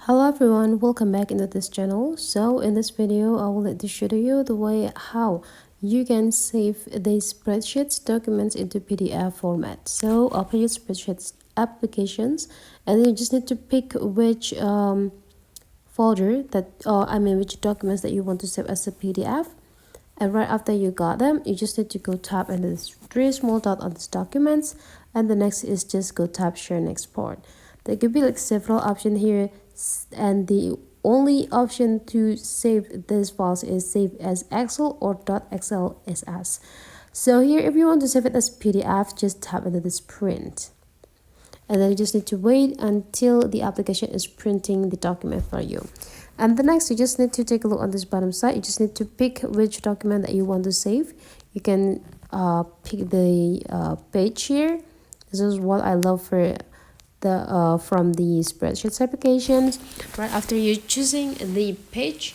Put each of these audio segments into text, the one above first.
Hello everyone, welcome back into this channel. So in this video I will like to show you the way how you can save the spreadsheets documents into PDF format. So open your spreadsheets applications and then you just need to pick which folder that which documents that you want to save as a PDF. And right after you got them, you just need to go tap into this three small dot on this documents, and the next is just go tap share and export. There could be like several options here, and the only option to save these files is save as Excel or .xlss. So here, if you want to save it as PDF, just tap into this print. And then you just need to wait until the application is printing the document for you. And the next, you just need to take a look on this bottom side. You just need to pick which document that you want to save. You can pick the page here. This is what I love for the from the spreadsheets applications. Right after you're choosing the page,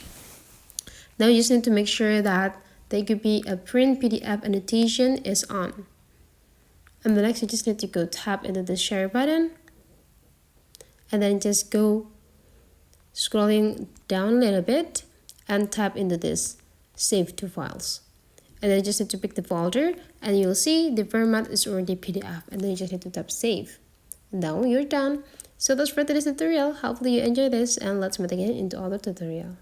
now you just need to make sure that there could be a print PDF annotation is on. And the next, you just need to go tap into the share button and then just go scrolling down a little bit and tap into this save to files. And then you just need to pick the folder and you'll see the format is already PDF, and then you just need to tap save. And now you're done. So that's for today's tutorial. Hopefully you enjoy this, and let's meet again into other tutorial.